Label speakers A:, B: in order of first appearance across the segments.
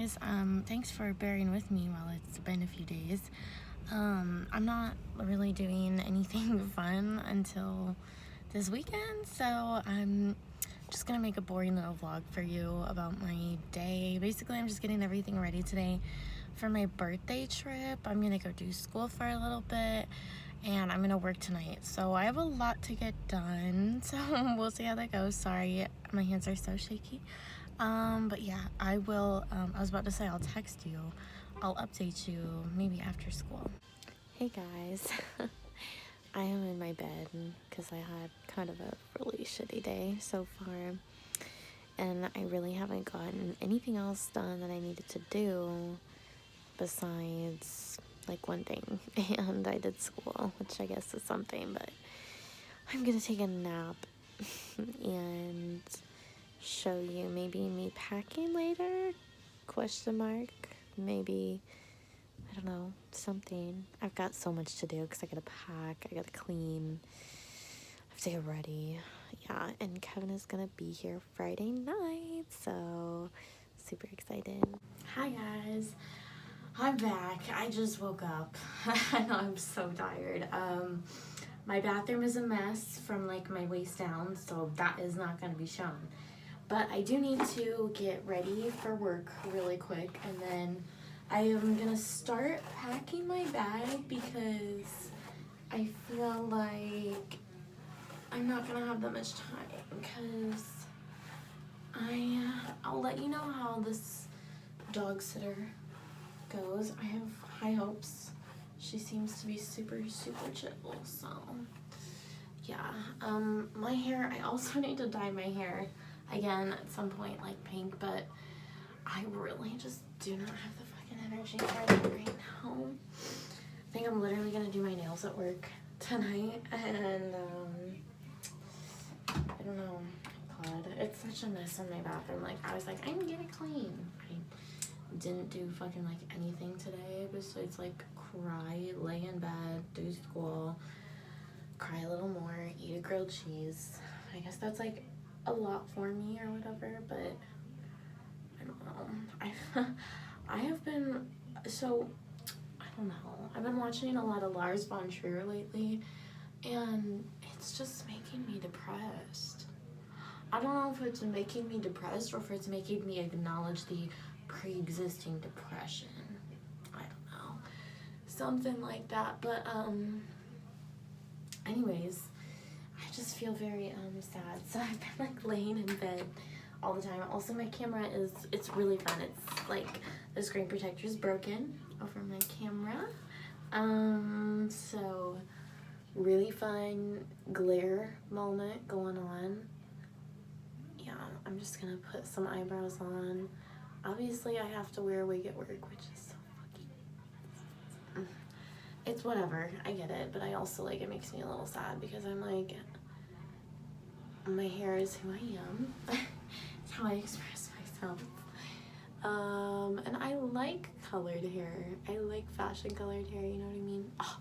A: guys. Thanks for bearing with me while it's been a few days. I'm not really doing anything fun until this weekend, so I'm just gonna make a boring little vlog for you about my day. Basically, I'm just getting everything ready today for my birthday trip. I'm gonna go do school for a little bit, and I'm gonna work tonight. So I have a lot to get done, so we'll see how that goes. Sorry, my hands are so shaky. But yeah, I will, I was about to say I'll text you. I'll update you maybe after school. Hey guys, I am in my bed because I had kind of a really shitty day so far. And I really haven't gotten anything else done that I needed to do besides like one thing. And I did school, which I guess is something, but I'm gonna take a nap and show you maybe me packing later, question mark, maybe, I don't know, something. I've got so much to do because I gotta pack, I gotta clean, I have to get ready. Yeah, and Kevin is gonna be here Friday night, so super excited. Hi guys, I'm back. I just woke up. I know I'm so tired. My bathroom is a mess from like my waist down, so that is not gonna be shown. But I do need to get ready for work really quick, and then I am gonna start packing my bag because I feel like I'm not gonna have that much time because I'll let you know how this dog sitter goes. I have high hopes. She seems to be super chill, so yeah. My hair, I also need to dye my hair again at some point, like pink, but I really just do not have the fucking energy for that right now. I think I'm literally gonna do my nails at work tonight, and I don't know. God, it's such a mess in my bathroom. Like, I was like, I'm gonna get it clean. I didn't do fucking like anything today besides like cry, lay in bed, do school, cry a little more, eat a grilled cheese. I guess that's like a lot for me or whatever, but I don't know. I have been, so, I don't know. I've been watching a lot of Lars von Trier lately, and it's just making me depressed. I don't know if it's making me depressed or if it's making me acknowledge the pre-existing depression. I don't know. Something like that, but, anyways, I just feel very sad. So I've been like laying in bed all the time. Also, my camera it's really fun. It's like the screen protector is broken over my camera. So really fun glare moment going on. Yeah, I'm just gonna put some eyebrows on. Obviously, I have to wear a wig at work, which is so fucking. It's whatever. I get it, but I also like it makes me a little sad because I'm like, my hair is who I am. It's how I express myself. And I like colored hair. I like fashion colored hair, you know what I mean? Oh.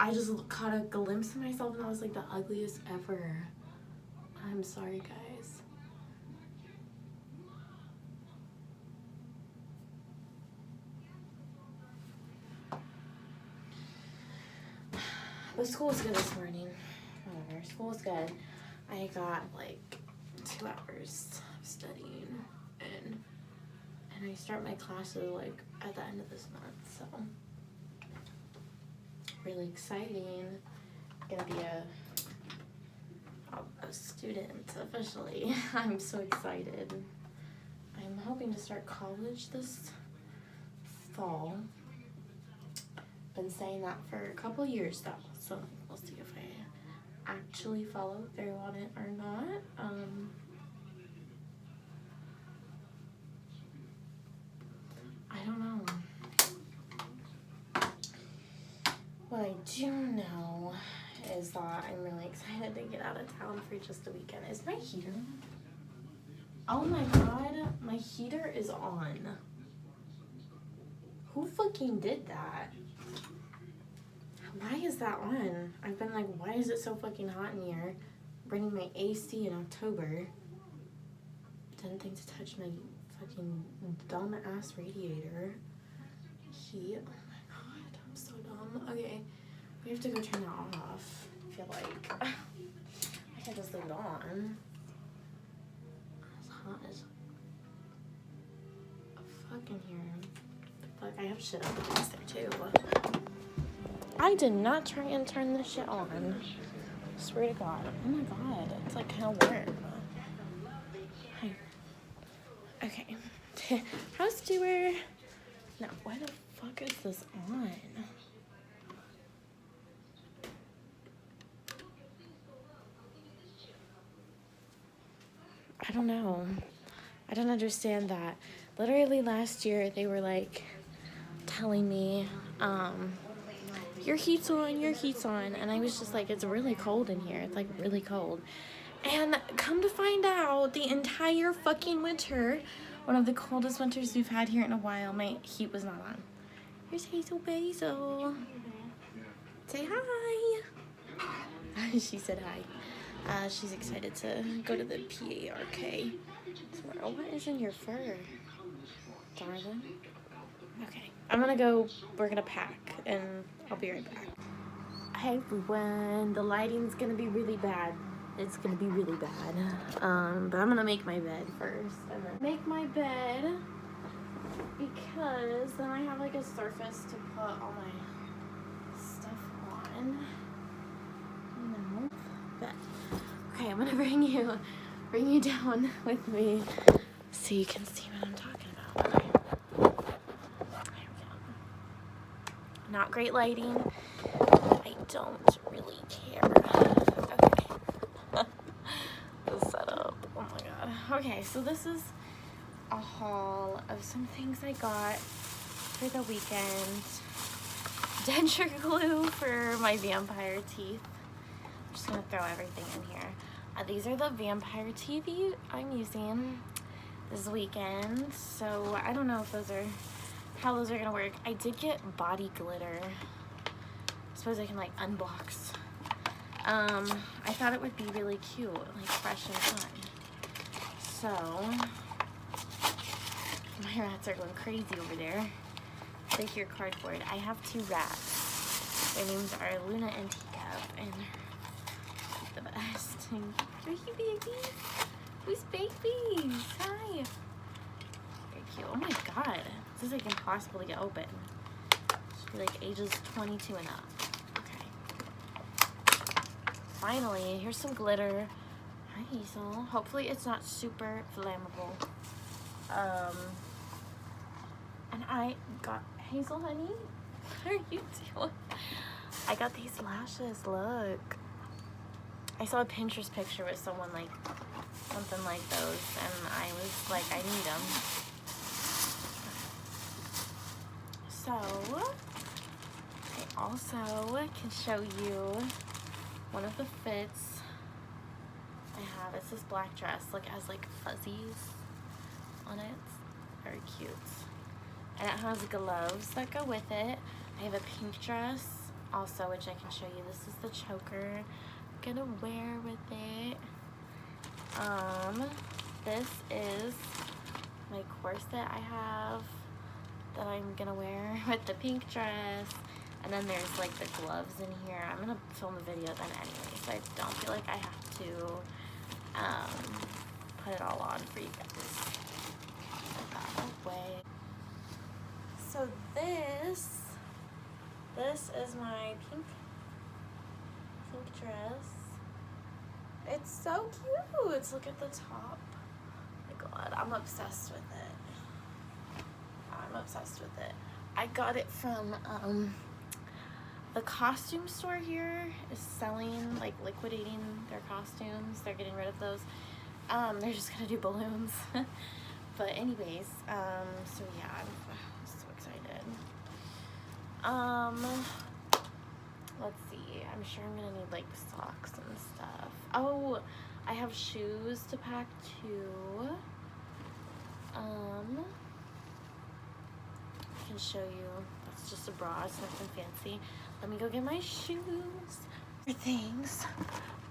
A: I just caught a glimpse of myself and I was like the ugliest ever. I'm sorry, guys. But school was good this morning. Whatever, school was good. I got like 2 hours of studying and I start my classes like at the end of this month, so really exciting. Gonna be a student officially. I'm so excited. I'm hoping to start college this fall. Been saying that for a couple years though, so we'll see if I actually follow through on it or not. I don't know. What I do know is that I'm really excited to get out of town for just a weekend. Is my heater on? Oh my god, my heater is on. Who fucking did that? Why is that on? I've been like, why is it so fucking hot in here? Bringing my AC in October. Didn't think to touch my fucking dumb ass radiator. Heat. Oh my god, I'm so dumb. Okay, we have to go turn that off. I feel like I can't just leave it on. It's hot as fucking here. Fuck, I have shit on the desk there too. I did not try and turn this shit on. Swear to God. Oh my god, it's like kind of warm. Hi. Okay. How's Stuart? Now, why the fuck is this on? I don't know. I don't understand that. Literally last year, they were like telling me, your heat's on, your heat's on. And I was just like, it's really cold in here. It's like really cold. And come to find out, the entire fucking winter, one of the coldest winters we've had here in a while, my heat was not on. Here's Hazel Basil. Say hi. She said hi. She's excited to go to the PARK tomorrow. What is in your fur, darling? Okay, I'm gonna go, we're gonna pack, and I'll be right back. Hey everyone, the lighting's gonna be really bad. It's gonna be really bad. But I'm gonna make my bed first. And then make my bed because then I have like a surface to put all my stuff on. You know. But okay, I'm gonna bring you down with me so you can see what I'm talking about. Okay. There we go. Not great lighting. I don't really care. Okay. The setup. Oh my god. Okay, so this is a haul of some things I got for the weekend. Denture glue for my vampire teeth. I'm just gonna throw everything in here. These are the vampire teeth I'm using this weekend. So I don't know if how those are gonna work. I did get body glitter. I suppose I can like unbox. I thought it would be really cute, like fresh and fun. So my rats are going crazy over there. They hear cardboard. I have 2 rats. Their names are Luna and Teacup, and they're the best. Are you babies? Who's babies? Hi. Very cute. Oh my god. This is like impossible to get open. Should be like ages 22 and up. Okay. Finally, here's some glitter. Hi, Hazel. Hopefully it's not super flammable. And I got, Hazel, honey, what are you doing? I got these lashes, look. I saw a Pinterest picture with someone like, something like those, and I was like, I need them. So, I also can show you one of the fits I have. It's this black dress, look, it has like fuzzies on it. Very cute. And it has gloves that go with it. I have a pink dress also, which I can show you. This is the choker I'm gonna wear with it. This is my corset I have that I'm gonna wear with the pink dress. And then there's like the gloves in here. I'm gonna film a video then anyway, so I don't feel like I have to put it all on for you guys. Put that away. So this is my pink dress. It's so cute. Look at the top. Oh my god, I'm obsessed with it. I'm obsessed with it. I got it from the costume store here is selling, like liquidating their costumes. They're getting rid of those. They're just gonna do balloons. But anyways, so yeah, I'm so excited. Let's see. I'm sure I'm gonna need like socks and stuff. Oh, I have shoes to pack too. I can show you. That's just a bra. It's nothing fancy. Let me go get my shoes. Things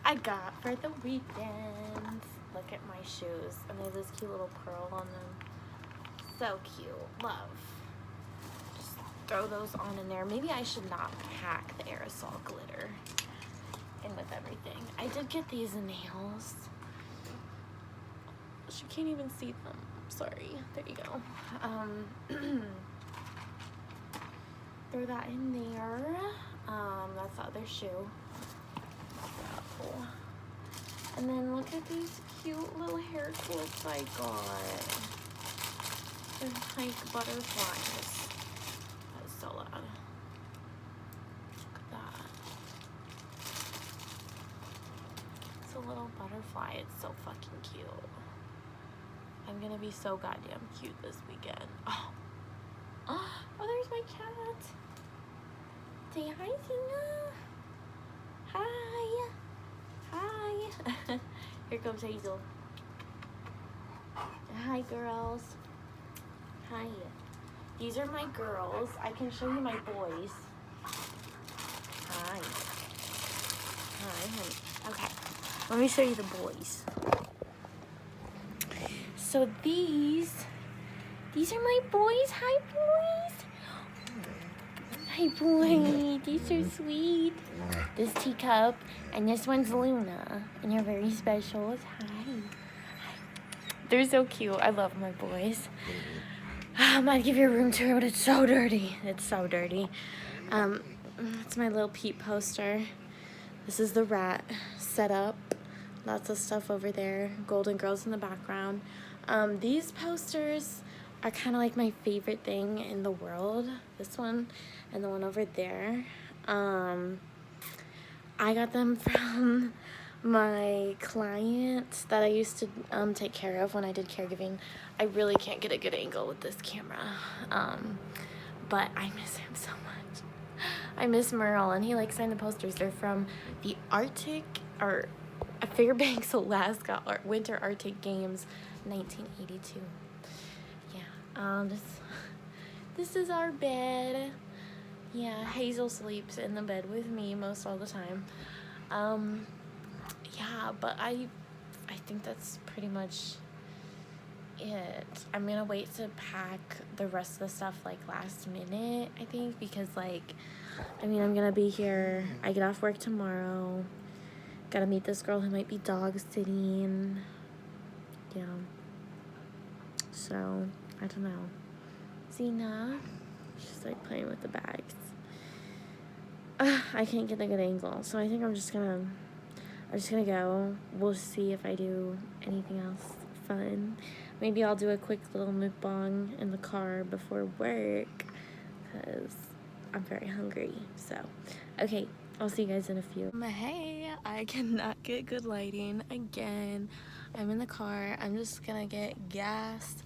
A: I got for the weekend. Look at my shoes, and they have this cute little pearl on them. So cute. Love. Just throw those on in there. Maybe I should not pack the aerosol glitter in with everything. I did get these nails. You can't even see them. Sorry. There you go. Throw that in there. That's the other shoe. So. And then look at these cute little hair clips I got. They're like butterflies. That is so loud. Look at that. It's a little butterfly. It's so fucking cute. I'm gonna be so goddamn cute this weekend. Oh, there's my cat. Say hi, Zena. Hi. Hi. Here comes Hazel. Hi, girls. Hi. These are my girls. I can show you my boys. Hi. Hi, honey. Okay. Let me show you the boys. So these are my boys. Hi, boys. Hi, boy. These are sweet. This Teacup, and this one's Luna, and you're very special. Hi. They're so cute. I love my boys. I might give you a room tour, but it's so dirty. It's so dirty. It's my little Pete poster. This is the rat setup. Lots of stuff over there. Golden Girls in the background. These posters are kind of like my favorite thing in the world. This one and the one over there. I got them from my client that I used to take care of when I did caregiving. I really can't get a good angle with this camera. But I miss him so much. I miss Merle, and he signed the posters. They're from the Arctic, or Fairbanks, Alaska, Winter Arctic Games, 1982. Yeah, this is our bed. Yeah, Hazel sleeps in the bed with me most all the time. Yeah, but I think that's pretty much it. I'm gonna wait to pack the rest of the stuff last minute, I think, because I'm gonna be here. I get off work tomorrow. Gotta meet this girl who might be dog sitting. Yeah. So, I don't know. Zena, she's playing with the bags. I can't get a good angle, so I think I'm just gonna go. We'll see if I do anything else fun. Maybe I'll do a quick little mukbang in the car before work, because I'm very hungry. So, okay, I'll see you guys in a few. Hey, I cannot get good lighting again. I'm in the car. I'm just gonna get gas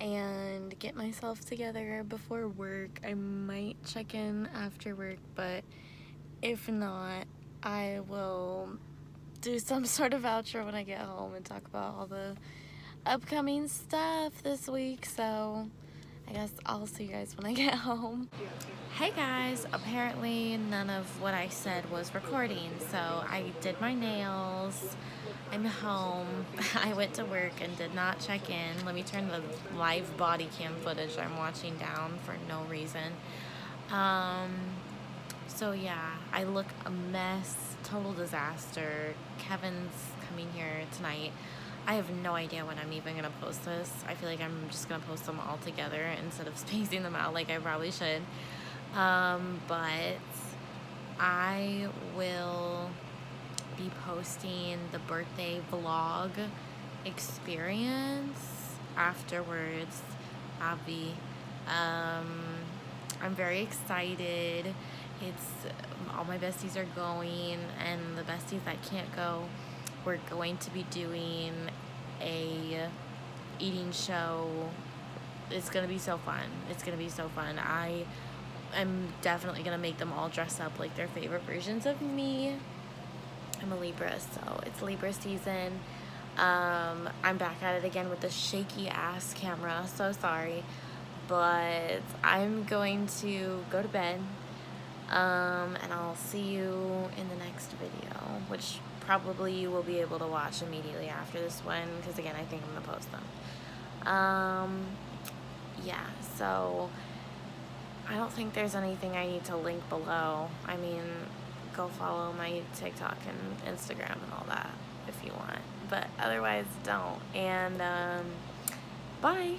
A: and get myself together before work. I might check in after work, but if not, I will do some sort of outro when I get home and talk about all the upcoming stuff this week. So I guess I'll see you guys when I get home. Hey guys, apparently none of what I said was recording, so I did my nails. I'm home. I went to work and did not check in. Let me turn the live body cam footage I'm watching down for no reason. So yeah, I look a mess, total disaster. Kevin's coming here tonight. I have no idea when I'm even gonna post this. I feel like I'm just gonna post them all together instead of spacing them out like I probably should. But I will be posting the birthday vlog experience afterwards, Abby. I'm very excited. It's all my besties are going, and the besties that can't go, we're going to be doing a eating show. It's gonna be so fun. It's gonna be so fun. I'm definitely gonna make them all dress up like their favorite versions of me. I'm a Libra, so it's Libra season. I'm back at it again with the shaky ass camera. So sorry, but I'm going to go to bed. And I'll see you in the next video, which probably you will be able to watch immediately after this one, because again, I think I'm gonna post them. yeah, so I don't think there's anything I need to link below. I mean, go follow my TikTok and Instagram and all that if you want, but otherwise don't. And bye.